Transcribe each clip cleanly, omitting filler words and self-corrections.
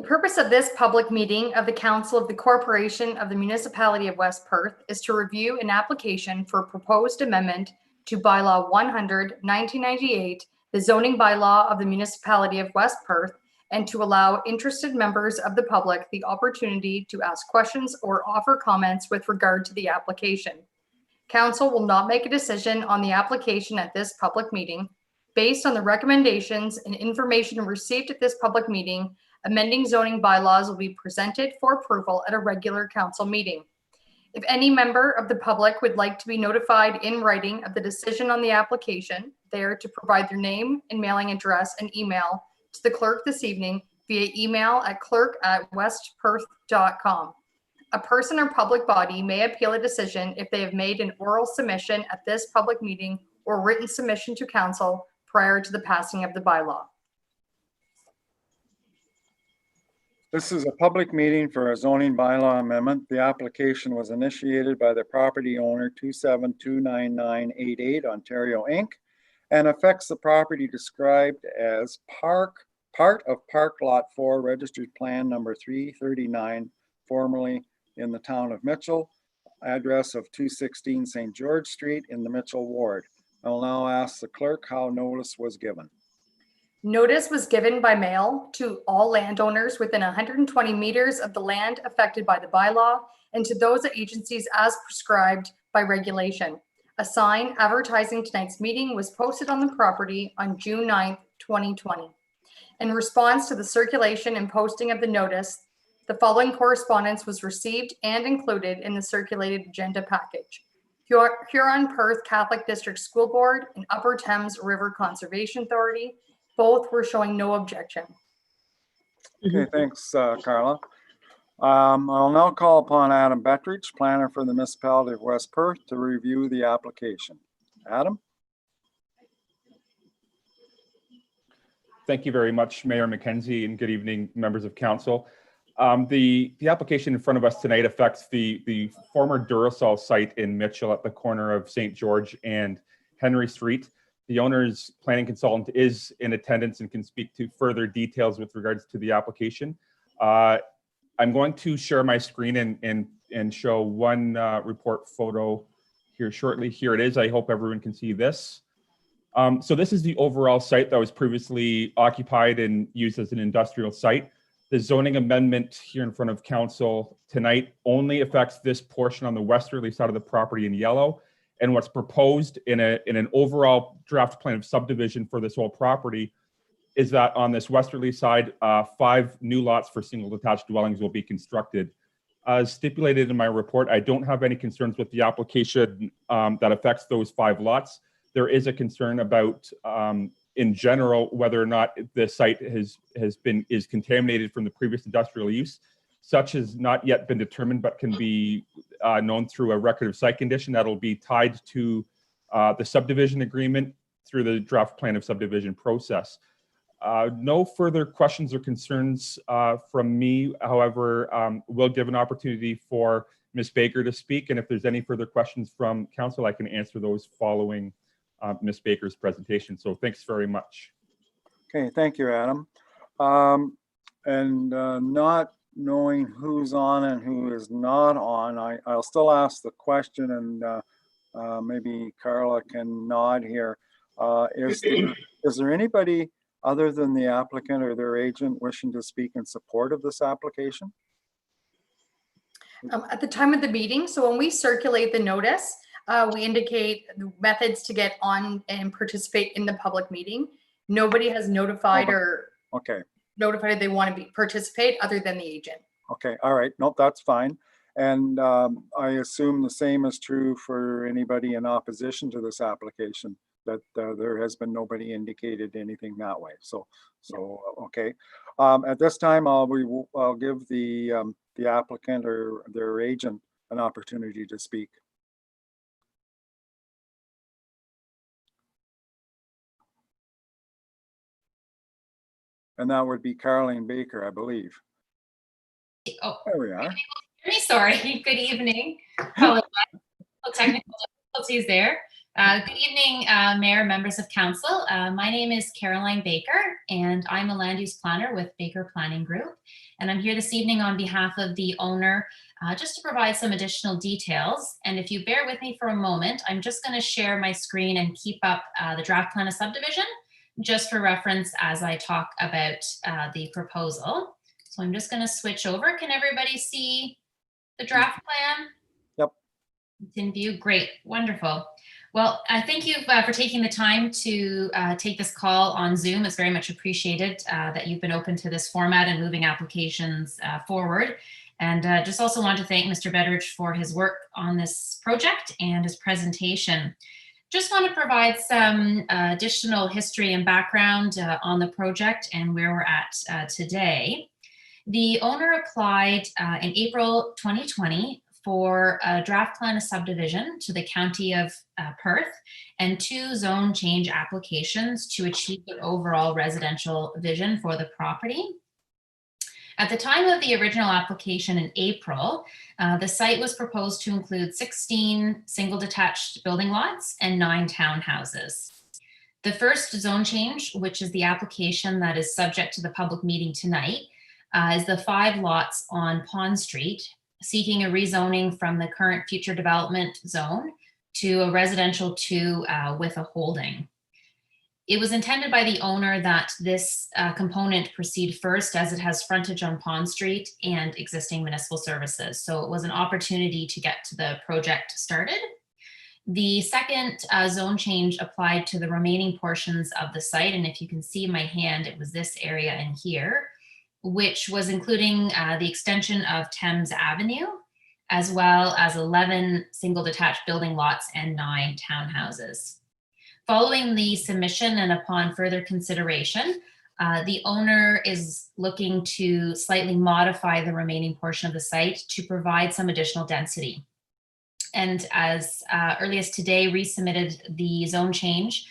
The purpose of this public meeting of the Council of the Corporation of the Municipality of West Perth is to review an application for a proposed amendment to Bylaw 100, 1998, the zoning bylaw of the Municipality of West Perth, and to allow interested members of the public the opportunity to ask questions or offer comments with regard to the application. Council will not make a decision on the application at this public meeting. Based on the recommendations and information received at this public meeting, amending zoning bylaws will be presented for approval at a regular council meeting. If any member of the public would like to be notified in writing of the decision on the application, they are to provide their name and mailing address and email to the clerk this evening via email at clerk@westperth.com. A person or public body may appeal a decision if they have made an oral submission at this public meeting or written submission to council prior to the passing of the bylaw. This is a public meeting for a zoning bylaw amendment. The application was initiated by the property owner 2729988 Ontario Inc. and affects the property described as part of Park Lot 4, Registered Plan Number 339, formerly in the town of Mitchell, address of 216 St. George Street in the Mitchell Ward. I will now ask the clerk how notice was given. Notice was given by mail to all landowners within 120 meters of the land affected by the bylaw and to those agencies as prescribed by regulation. A sign advertising tonight's meeting was posted on the property on June 9th, 2020. In response to the circulation and posting of the notice, the following correspondence was received and included in the circulated agenda package. Huron-Perth Catholic District School Board and Upper Thames River Conservation Authority, both were showing no objection. Okay, thanks, Carla. I'll now call upon Adam Bettridge, planner for the Municipality of West Perth, to review the application. Adam? Thank you very much, Mayor McKenzie, and good evening, members of council. The application in front of us tonight affects the former Duracell site in Mitchell at the corner of St. George and Henry Street. The owner's planning consultant is in attendance and can speak to further details with regards to the application. I'm going to share my screen and show one report photo here shortly. Here it is. I hope everyone can see this. So this is the overall site that was previously occupied and used as an industrial site. The zoning amendment here in front of council tonight only affects this portion on the westerly side of the property in yellow. And what's proposed in an overall draft plan of subdivision for this whole property is that on this westerly side, 5 new lots for single detached dwellings will be constructed. As stipulated in my report, I don't have any concerns with the application that affects those 5 lots. There is a concern about, in general, whether or not the site is contaminated from the previous industrial use. Such has not yet been determined, but can be known through a record of site condition that'll be tied to the subdivision agreement through the draft plan of subdivision process. No further questions or concerns from me. However, we'll give an opportunity for Ms. Baker to speak. And if there's any further questions from council, I can answer those following Ms. Baker's presentation. So thanks very much. Okay, thank you, Adam. Not knowing who's on and who is not on, I'll still ask the question, and maybe Carla can nod here. Is there anybody other than the applicant or their agent wishing to speak in support of this application? At the time of the meeting, so when we circulate the notice, we indicate the methods to get on and participate in the public meeting. Nobody has notified notified they want to participate other than the agent. Okay, all right. Nope, that's fine. And I assume the same is true for anybody in opposition to this application, that there has been nobody indicated anything that way. So okay. At this time, I'll give the applicant or their agent an opportunity to speak. And that would be Caroline Baker, I believe. Oh, there we are. Sorry. Good evening. Technical difficulties there. Good evening, Mayor, members of council. My name is Caroline Baker, and I'm a land use planner with Baker Planning Group. And I'm here this evening on behalf of the owner, just to provide some additional details. And if you bear with me for a moment, I'm just going to share my screen and keep up the draft plan of subdivision, just for reference as I talk about the proposal. So I'm just going to switch over. Can everybody see the draft plan? Yep. It's in view. Great. Wonderful. Well, thank you for taking the time to take this call on Zoom. It's very much appreciated that you've been open to this format and moving applications forward. And just also want to thank Mr. Betteridge for his work on this project and his presentation. Just want to provide some additional history and background on the project and where we're at today. The owner applied in April 2020 for a draft plan of subdivision to the County of Perth and 2 zone change applications to achieve the overall residential vision for the property. At the time of the original application in April, the site was proposed to include 16 single detached building lots and 9 townhouses. The first zone change, which is the application that is subject to the public meeting tonight, is the 5 lots on Pond Street, seeking a rezoning from the current future development zone to a residential 2 with a holding. It was intended by the owner that this component proceed first, as it has frontage on Pond Street and existing municipal services. So it was an opportunity to get to the project started. The second zone change applied to the remaining portions of the site. And if you can see my hand, it was this area in here, which was including the extension of Thames Avenue, as well as 11 single detached building lots and 9 townhouses. Following the submission and upon further consideration, the owner is looking to slightly modify the remaining portion of the site to provide some additional density. And as early as today, resubmitted the zone change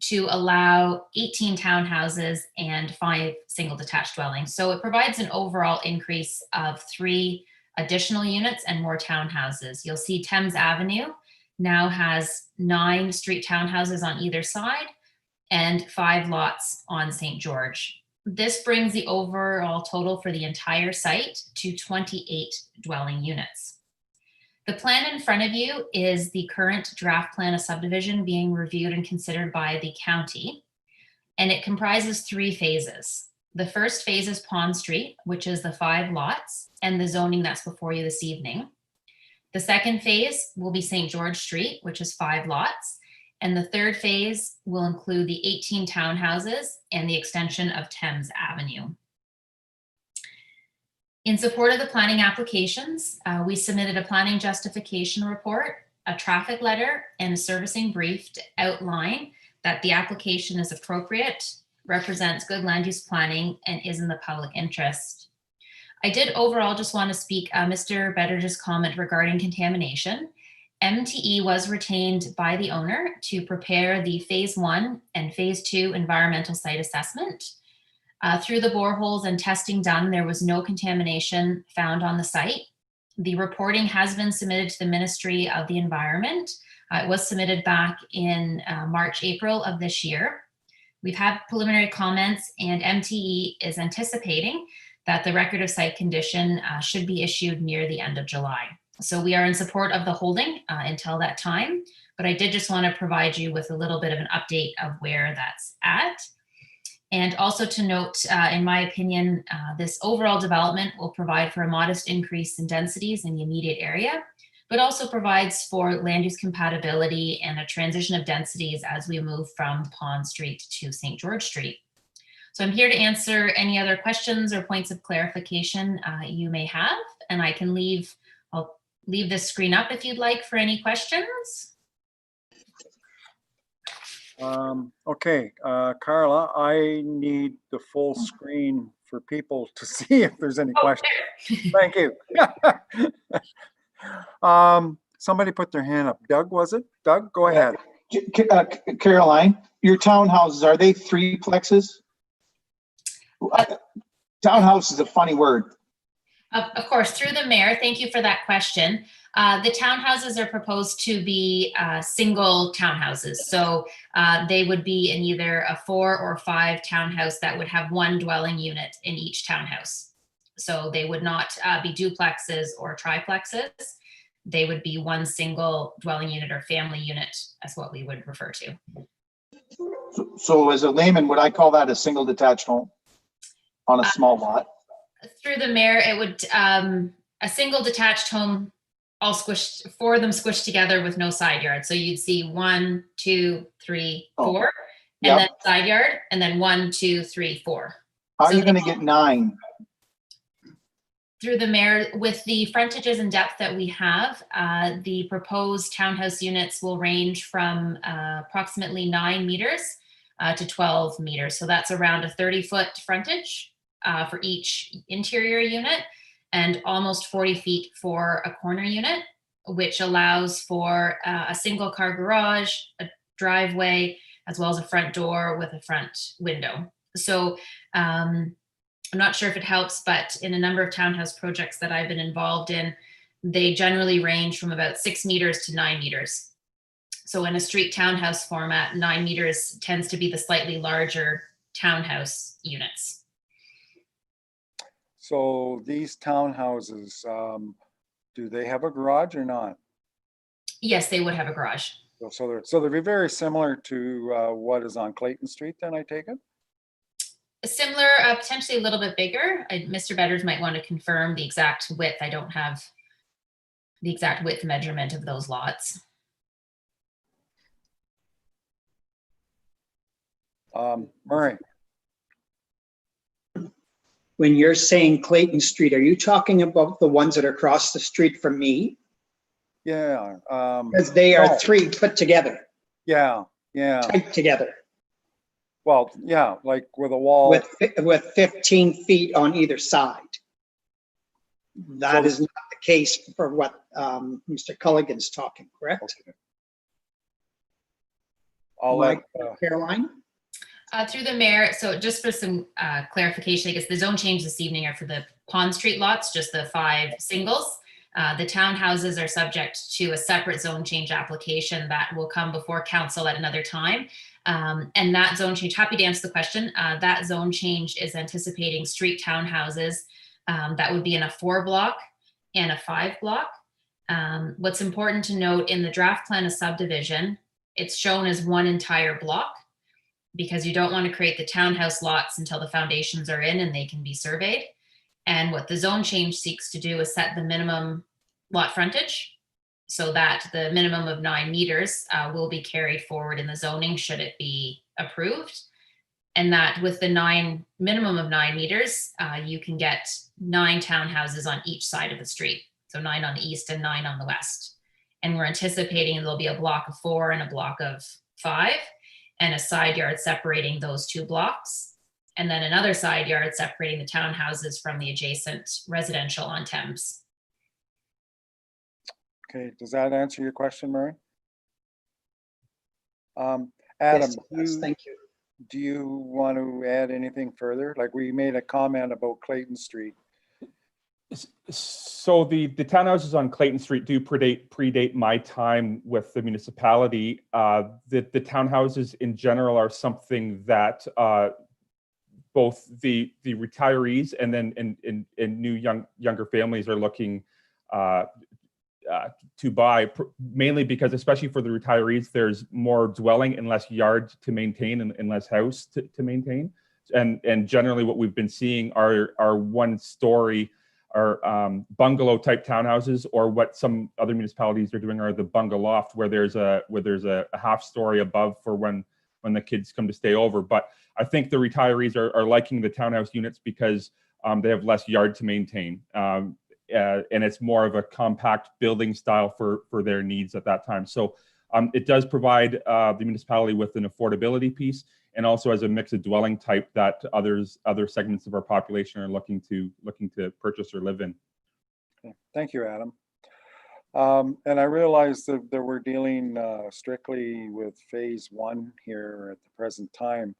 to allow 18 townhouses and 5 single detached dwellings. So it provides an overall increase of 3 additional units and more townhouses. You'll see Thames Avenue now has 9 street townhouses on either side and 5 lots on St. George. This brings the overall total for the entire site to 28 dwelling units. The plan in front of you is the current draft plan of subdivision being reviewed and considered by the county, and it comprises 3 phases. The first phase is Pond Street, which is the 5 lots and the zoning that's before you this evening. The second phase will be St. George Street, which is 5 lots, and the third phase will include the 18 townhouses and the extension of Thames Avenue. In support of the planning applications, we submitted a planning justification report, a traffic letter, and a servicing brief to outline that the application is appropriate, represents good land use planning, and is in the public interest. I did overall just want to speak Mr. Betteridge's comment regarding contamination. MTE was retained by the owner to prepare the phase 1 and phase 2 environmental site assessment. Through the boreholes and testing done, there was no contamination found on the site. The reporting has been submitted to the Ministry of the Environment. It was submitted back in March, April of this year. We've had preliminary comments, and MTE is anticipating that the record of site condition should be issued near the end of July. So we are in support of the holding until that time, but I did just want to provide you with a little bit of an update of where that's at. And also to note, in my opinion, this overall development will provide for a modest increase in densities in the immediate area, but also provides for land use compatibility and a transition of densities as we move from Pond Street to St. George Street. So I'm here to answer any other questions or points of clarification you may have, and I'll leave this screen up if you'd like for any questions. Okay, Carla, I need the full screen for people to see if there's any questions. Thank you. Somebody put their hand up. Doug, was it? Doug, go ahead. Caroline, your townhouses, are they 3-plexes? Townhouse is a funny word. Of course, through the mayor, thank you for that question. The townhouses are proposed to be single townhouses. So they would be in either a 4 or 5 townhouse that would have one dwelling unit in each townhouse. So they would not be duplexes or triplexes. They would be one single dwelling unit or family unit, as what we would refer to. So as a layman, would I call that a single detached home on a small lot? Through the mayor, it would a single detached home, all squished, 4 of them squished together with no side yard. So you'd see 1, 2, 3, 4, and Yep. then side yard, and then 1, 2, 3, 4. How are So you going to get 9? Through the mayor, with the frontages and depth that we have, the proposed townhouse units will range from approximately 9 meters to 12 meters. So that's around a 30-foot frontage for each interior unit and almost 40 feet for a corner unit, which allows for a single car garage, a driveway, as well as a front door with a front window. So I'm not sure if it helps, but in a number of townhouse projects that I've been involved in, they generally range from about 6 meters to 9 meters. So in a street townhouse format, 9 meters tends to be the slightly larger townhouse units. So these townhouses, do they have a garage or not? Yes, they would have a garage. So they'd be very similar to what is on Clayton Street, then I take it? Similar, potentially a little bit bigger. Mr. Betters might want to confirm the exact width. I don't have the exact width measurement of those lots. Murray, When you're saying Clayton Street, are you talking about the ones that are across the street from me? yeah. Because they are no, 3 put together, Yeah, tight together, well, yeah, like with a wall. with 15 feet on either side. That So- is not the case for what Mr. Culligan's talking, correct? Okay. I'll let, Caroline? Through the mayor, so just for some clarification, I guess the zone change this evening are for the Pond Street lots, just the 5 singles. The townhouses are subject to a separate zone change application that will come before council at another time. And that zone change, happy to answer the question, that zone change is anticipating street townhouses that would be in a 4 block and a 5 block. What's important to note in the draft plan of subdivision, it's shown as one entire block because you don't want to create the townhouse lots until the foundations are in and they can be surveyed. And what the zone change seeks to do is set the minimum lot frontage so that the minimum of 9 meters will be carried forward in the zoning should it be approved. And that with the minimum of 9 meters, you can get 9 townhouses on each side of the street. So 9 on the east and 9 on the west. And we're anticipating there'll be a block of 4 and a block of 5 and a side yard separating those 2 blocks. And then another side yard separating the townhouses from the adjacent residential on Thames. okay, does that answer your question, Murray? Adam, Yes, it does. Thank you. do you want to add anything further? Like we made a comment about Clayton Street. So the townhouses on Clayton Street do predate my time with the municipality. The townhouses in general are something that both the retirees and then in new younger families are looking to buy, mainly because especially for the retirees, there's more dwelling and less yard to maintain and less house to maintain. And generally what we've been seeing are 1-story or bungalow type townhouses, or what some other municipalities are doing are the bungaloft, where there's a half story above for when the kids come to stay over. But I think the retirees are liking the townhouse units because they have less yard to maintain. And it's more of a compact building style for their needs at that time. So it does provide the municipality with an affordability piece, and also as a mix of dwelling type that other segments of our population are looking to purchase or live in. Okay, thank you, Adam. And I realize that we're dealing strictly with phase 1 here at the present time.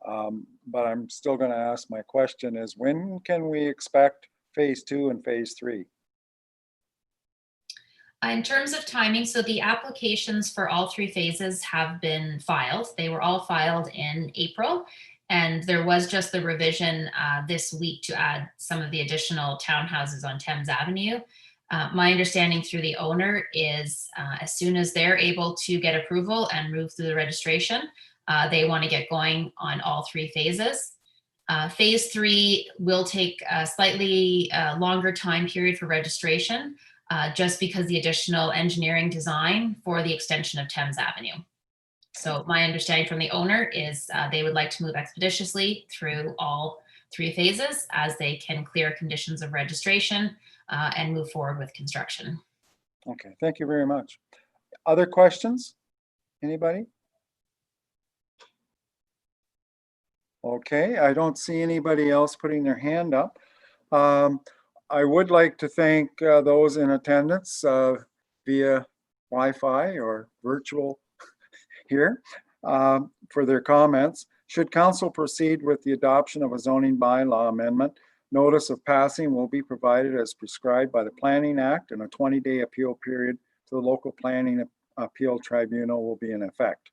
But I'm still going to ask my question is, when can we expect phase 2 and phase 3? In terms of timing, so the applications for all 3 phases have been filed. They were all filed in April, and there was just the revision this week to add some of the additional townhouses on Thames Avenue. My understanding through the owner is as soon as they're able to get approval and move through the registration, they want to get going on all 3 phases. Phase 3 will take a slightly longer time period for registration, just because the additional engineering design for the extension of Thames Avenue. So my understanding from the owner is they would like to move expeditiously through all 3 phases as they can clear conditions of registration and move forward with construction. Okay, thank you very much. Other questions? Anybody? Okay, I don't see anybody else putting their hand up. I would like to thank those in attendance via Wi-Fi or virtual here for their comments. Should council proceed with the adoption of a zoning bylaw amendment, notice of passing will be provided as prescribed by the Planning Act, and a 20-day appeal period to the local planning appeal tribunal will be in effect.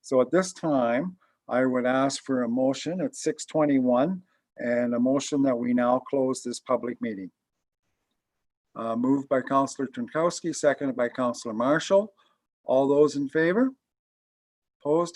So at this time, I would ask for a motion at 6:21 and a motion that we now close this public meeting. Moved by Councillor Tronkowski, seconded by Councillor Marshall. All those in favor? Opposed?